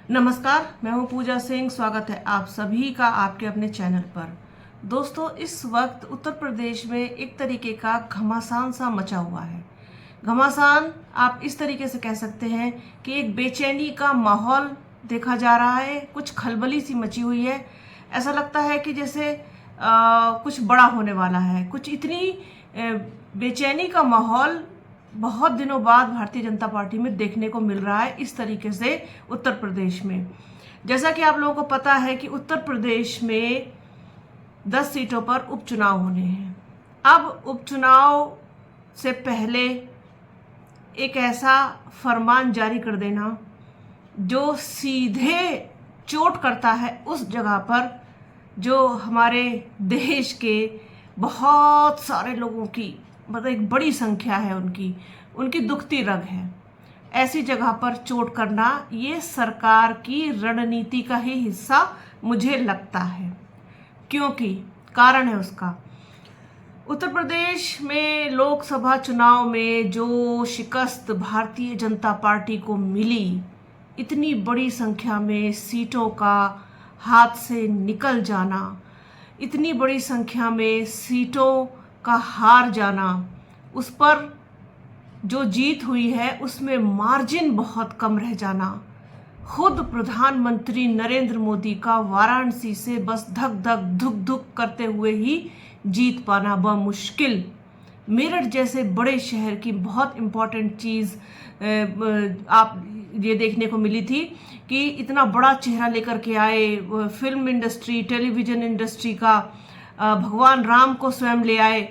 नमस्कार, मैं हूं पूजा सिंह। स्वागत है आप सभी का आपके अपने चैनल पर। दोस्तों, इस वक्त उत्तर प्रदेश में एक तरीके का घमासान सा मचा हुआ है। घमासान आप इस तरीके से कह सकते हैं कि एक बेचैनी का माहौल देखा जा रहा है। कुछ खलबली सी मची हुई है। ऐसा लगता है कि जैसे कुछ बड़ा होने वाला है। कुछ इतनी बेचैनी का माहौल बहुत दिनों बाद भारतीय जनता पार्टी में देखने को मिल रहा है, इस तरीके से उत्तर प्रदेश में। जैसा कि आप लोगों को पता है कि उत्तर प्रदेश में 10 सीटों पर उपचुनाव होने हैं। अब उपचुनाव से पहले एक ऐसा फरमान जारी कर देना जो सीधे चोट करता है उस जगह पर जो हमारे देश के बहुत सारे लोगों की, मतलब एक बड़ी संख्या है उनकी दुखती रग है। ऐसी जगह पर चोट करना ये सरकार की रणनीति का ही हिस्सा मुझे लगता है, क्योंकि कारण है उसका। उत्तर प्रदेश में लोकसभा चुनाव में जो शिकस्त भारतीय जनता पार्टी को मिली, इतनी बड़ी संख्या में सीटों का हाथ से निकल जाना, इतनी बड़ी संख्या में सीटों का हार जाना, उस पर जो जीत हुई है उसमें मार्जिन बहुत कम रह जाना, खुद प्रधानमंत्री नरेंद्र मोदी का वाराणसी से बस धक धक धुक धुक करते हुए ही जीत पाना बमुश्किल। मेरठ जैसे बड़े शहर की बहुत इम्पॉर्टेंट चीज़ आप ये देखने को मिली थी कि इतना बड़ा चेहरा लेकर के आए, फिल्म इंडस्ट्री, टेलीविज़न इंडस्ट्री का भगवान राम को स्वयं ले आए,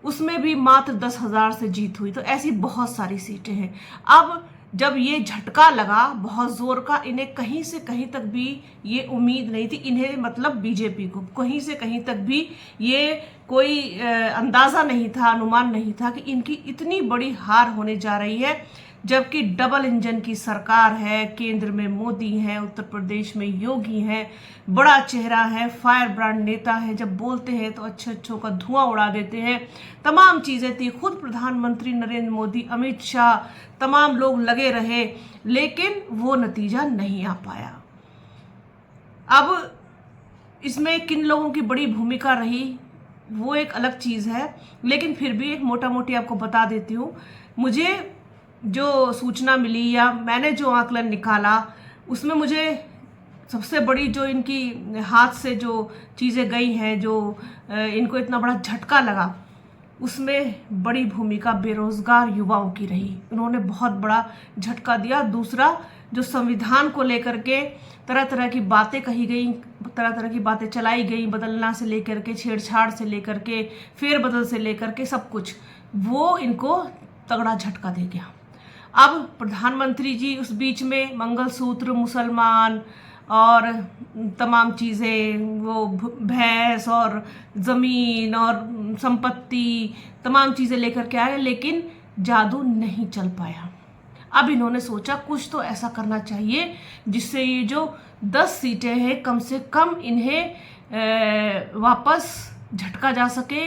उसमें भी मात्र 10,000 से जीत हुई। तो ऐसी बहुत सारी सीटें हैं। अब जब ये झटका लगा बहुत जोर का, इन्हें कहीं से कहीं तक भी ये उम्मीद नहीं थी, इन्हें मतलब बीजेपी को कहीं से कहीं तक भी ये कोई अंदाज़ा नहीं था, अनुमान नहीं था कि इनकी इतनी बड़ी हार होने जा रही है। जबकि डबल इंजन की सरकार है, केंद्र में मोदी है, उत्तर प्रदेश में योगी है, बड़ा चेहरा है, फायर ब्रांड नेता है, जब बोलते हैं तो अच्छे अच्छों का धुआं उड़ा देते हैं। तमाम चीज़ें थी, खुद प्रधानमंत्री नरेंद्र मोदी, अमित शाह, तमाम लोग लगे रहे, लेकिन वो नतीजा नहीं आ पाया। अब इसमें किन लोगों की बड़ी भूमिका रही वो एक अलग चीज़ है, लेकिन फिर भी एक मोटा मोटी आपको बता देती हूँ। मुझे जो सूचना मिली या मैंने जो आकलन निकाला, उसमें मुझे सबसे बड़ी जो इनकी हाथ से जो चीज़ें गई हैं, जो इनको इतना बड़ा झटका लगा, उसमें बड़ी भूमिका बेरोजगार युवाओं की रही। उन्होंने बहुत बड़ा झटका दिया। दूसरा, जो संविधान को लेकर के तरह तरह की बातें कही गई, तरह तरह की बातें चलाई गई, बदलना से लेकर के, छेड़छाड़ से लेकर के, फेरबदल से लेकर के, सब कुछ, वो इनको तगड़ा झटका दे गया। अब प्रधानमंत्री जी उस बीच में मंगलसूत्र, मुसलमान और तमाम चीज़ें, वो भैंस और ज़मीन और संपत्ति, तमाम चीज़ें लेकर के आए, लेकिन जादू नहीं चल पाया। अब इन्होंने सोचा कुछ तो ऐसा करना चाहिए जिससे ये जो 10 सीटें हैं कम से कम इन्हें वापस झटका जा सके,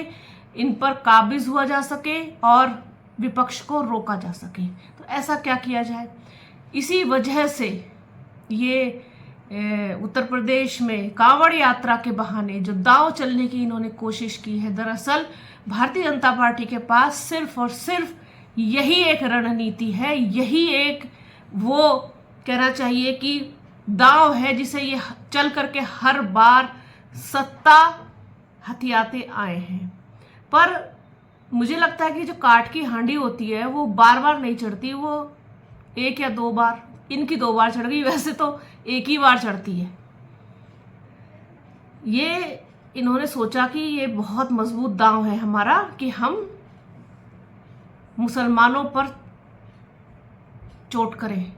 इन पर काबिज हुआ जा सके और विपक्ष को रोका जा सके। तो ऐसा क्या किया जाए? इसी वजह से ये उत्तर प्रदेश में कांवड़ यात्रा के बहाने जो दांव चलने की इन्होंने कोशिश की है, दरअसल भारतीय जनता पार्टी के पास सिर्फ और सिर्फ यही एक रणनीति है, यही एक, वो कहना चाहिए कि दांव है जिसे ये चल करके हर बार सत्ता हथियाते आए हैं। पर मुझे लगता है कि जो काठ की हांडी होती है वो बार बार नहीं चढ़ती, वो एक या दो बार, इनकी 2 बार चढ़ गई, वैसे तो एक ही बार चढ़ती है। ये इन्होंने सोचा कि ये बहुत मजबूत दांव है हमारा कि हम मुसलमानों पर चोट करें,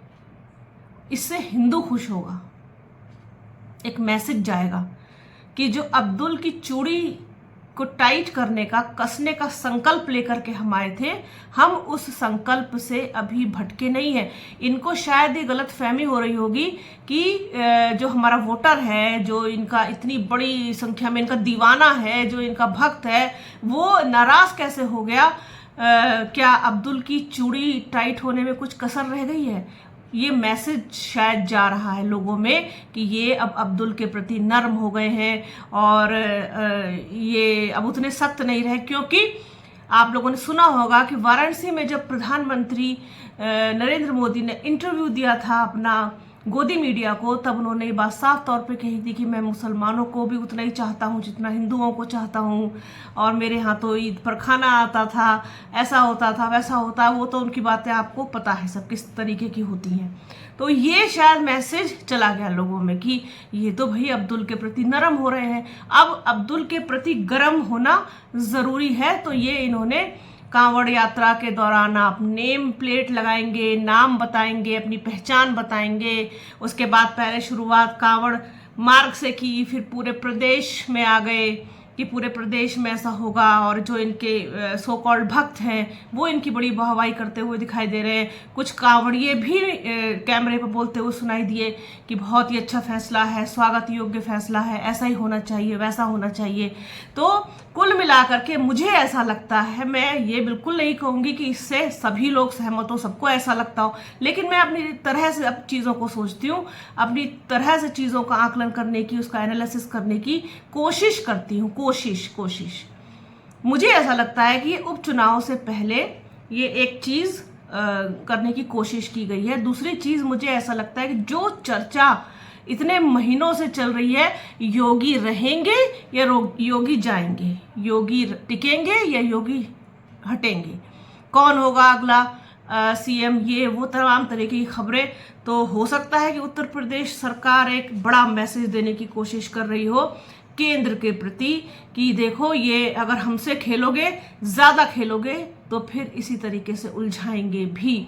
इससे हिंदू खुश होगा, एक मैसेज जाएगा कि जो अब्दुल की चूड़ी को टाइट करने का, कसने का संकल्प लेकर के हम आए थे, हम उस संकल्प से अभी भटके नहीं हैं। इनको शायद ये गलत फहमी हो रही होगी कि जो हमारा वोटर है, जो इनका इतनी बड़ी संख्या में इनका दीवाना है, जो इनका भक्त है, वो नाराज कैसे हो गया। क्या अब्दुल की चूड़ी टाइट होने में कुछ कसर रह गई है? ये मैसेज शायद जा रहा है लोगों में कि ये अब अब्दुल के प्रति नर्म हो गए हैं और ये अब उतने सख्त नहीं रहे। क्योंकि आप लोगों ने सुना होगा कि वाराणसी में जब प्रधानमंत्री नरेंद्र मोदी ने इंटरव्यू दिया था अपना गोदी मीडिया को, तब उन्होंने ये बात साफ तौर पे कही थी कि मैं मुसलमानों को भी उतना ही चाहता हूँ जितना हिंदुओं को चाहता हूँ, और मेरे यहाँ तो ईद पर खाना आता था, ऐसा होता था, वैसा होता। वो तो उनकी बातें आपको पता है सब किस तरीके की होती हैं। तो ये शायद मैसेज चला गया लोगों में कि ये तो भाई अब्दुल के प्रति नरम हो रहे हैं, अब अब्दुल के प्रति गर्म होना ज़रूरी है। तो ये इन्होंने कांवड़ यात्रा के दौरान आप नेम प्लेट लगाएंगे, नाम बताएंगे, अपनी पहचान बताएंगे। उसके बाद पहले शुरुआत कांवड़ मार्ग से की, फिर पूरे प्रदेश में आ गए कि पूरे प्रदेश में ऐसा होगा, और जो इनके सो कॉल्ड भक्त हैं वो इनकी बड़ी वाहवाही करते हुए दिखाई दे रहे हैं। कुछ कांवड़िए भी कैमरे पर बोलते हुए सुनाई दिए कि बहुत ही अच्छा फैसला है, स्वागत योग्य फैसला है, ऐसा ही होना चाहिए, वैसा होना चाहिए। तो कुल मिलाकर के मुझे ऐसा लगता है, मैं ये बिल्कुल नहीं कहूँगी कि इससे सभी लोग सहमत हो, सबको ऐसा लगता हो, लेकिन मैं अपनी तरह से अब चीज़ों को सोचती हूँ, अपनी तरह से चीज़ों का आकलन करने की, उसका एनालिसिस करने की कोशिश करती हूँ। कोशिश मुझे ऐसा लगता है कि उपचुनाव से पहले ये एक चीज़ करने की कोशिश की गई है। दूसरी चीज़ मुझे ऐसा लगता है कि जो चर्चा इतने महीनों से चल रही है, योगी रहेंगे या योगी जाएंगे, योगी टिकेंगे या योगी हटेंगे, कौन होगा अगला सीएम, ये वो तमाम तरह की खबरें। तो हो सकता है कि उत्तर प्रदेश सरकार एक बड़ा मैसेज देने की कोशिश कर रही हो केंद्र के प्रति कि देखो, ये अगर हमसे खेलोगे, ज़्यादा खेलोगे तो फिर इसी तरीके से उलझाएंगे भी।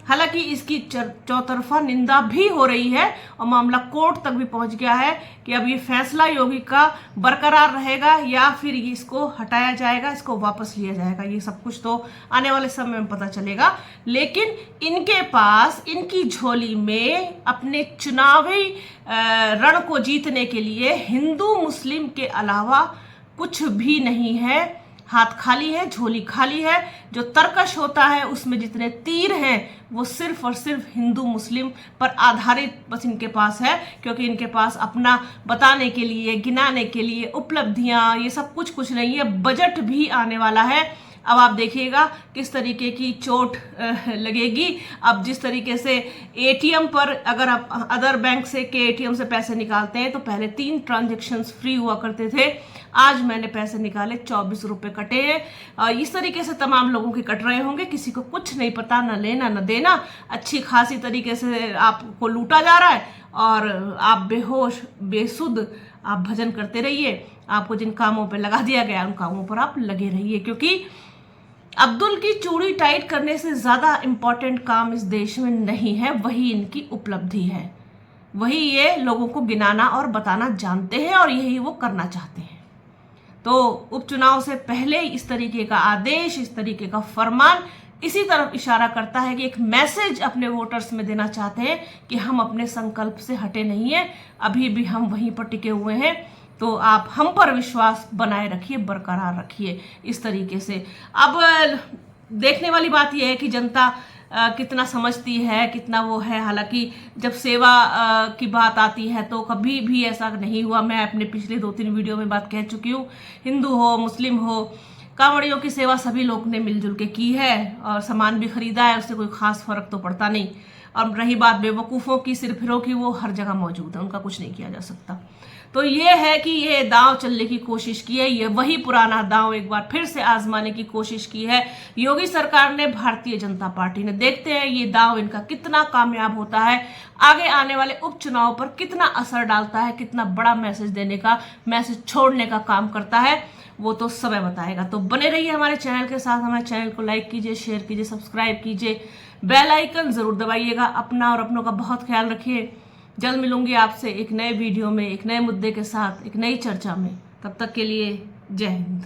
हालांकि इसकी चौतरफा निंदा भी हो रही है और मामला कोर्ट तक भी पहुंच गया है कि अब ये फैसला योगी का बरकरार रहेगा या फिर इसको हटाया जाएगा, इसको वापस लिया जाएगा। ये सब कुछ तो आने वाले समय में पता चलेगा। लेकिन इनके पास, इनकी झोली में अपने चुनावी रण को जीतने के लिए हिंदू मुस्लिम के अलावा कुछ भी नहीं है। हाथ खाली है, झोली खाली है। जो तर्कश होता है उसमें जितने तीर हैं वो सिर्फ और सिर्फ हिंदू मुस्लिम पर आधारित बस इनके पास है, क्योंकि इनके पास अपना बताने के लिए, गिनाने के लिए उपलब्धियां, ये सब कुछ नहीं है। बजट भी आने वाला है, अब आप देखिएगा किस तरीके की चोट लगेगी। अब जिस तरीके से एटीएम पर अगर आप अदर बैंक से के एटीएम से पैसे निकालते हैं तो पहले 3 ट्रांजैक्शंस फ्री हुआ करते थे, आज मैंने पैसे निकाले 24 रुपये कटे हैं। इस तरीके से तमाम लोगों के कट रहे होंगे, किसी को कुछ नहीं पता, न लेना न देना, अच्छी खासी तरीके से आपको लूटा जा रहा है और आप बेहोश बेसुध आप भजन करते रहिए। आपको जिन कामों पर लगा दिया गया उन कामों पर आप लगे रहिए, क्योंकि अब्दुल की चूड़ी टाइट करने से ज़्यादा इम्पॉर्टेंट काम इस देश में नहीं है, वही इनकी उपलब्धि है, वही ये लोगों को गिनाना और बताना जानते हैं और यही वो करना चाहते हैं। तो उपचुनाव से पहले इस तरीके का आदेश, इस तरीके का फरमान इसी तरफ इशारा करता है कि एक मैसेज अपने वोटर्स में देना चाहते हैं कि हम अपने संकल्प से हटे नहीं हैं, अभी भी हम वहीं पर टिके हुए हैं। तो आप हम पर विश्वास बनाए रखिए, बरकरार रखिए इस तरीके से। अब देखने वाली बात यह है कि जनता कितना समझती है, कितना वो है। हालांकि जब सेवा की बात आती है तो कभी भी ऐसा नहीं हुआ, मैं अपने पिछले 2-3 वीडियो में बात कह चुकी हूँ, हिंदू हो मुस्लिम हो, कांवड़ियों की सेवा सभी लोग ने मिलजुल के की है और सामान भी खरीदा है, उससे कोई खास फर्क तो पड़ता नहीं। और रही बात बेवकूफ़ों की, सिरफिरों की, वो हर जगह मौजूद है, उनका कुछ नहीं किया जा सकता। तो ये है कि ये दांव चलने की कोशिश की है, ये वही पुराना दांव एक बार फिर से आजमाने की कोशिश की है योगी सरकार ने, भारतीय जनता पार्टी ने। देखते हैं ये दांव इनका कितना कामयाब होता है, आगे आने वाले उपचुनाव पर कितना असर डालता है, कितना बड़ा मैसेज देने का, मैसेज छोड़ने का काम करता है, वो तो समय बताएगा। तो बने रहिए हमारे चैनल के साथ, हमारे चैनल को लाइक कीजिए, शेयर कीजिए, सब्सक्राइब कीजिए, बेल आइकन जरूर दबाइएगा। अपना और अपनों का बहुत ख्याल रखिए। जल्द मिलूंगी आपसे एक नए वीडियो में, एक नए मुद्दे के साथ, एक नई चर्चा में। तब तक के लिए जय हिंद।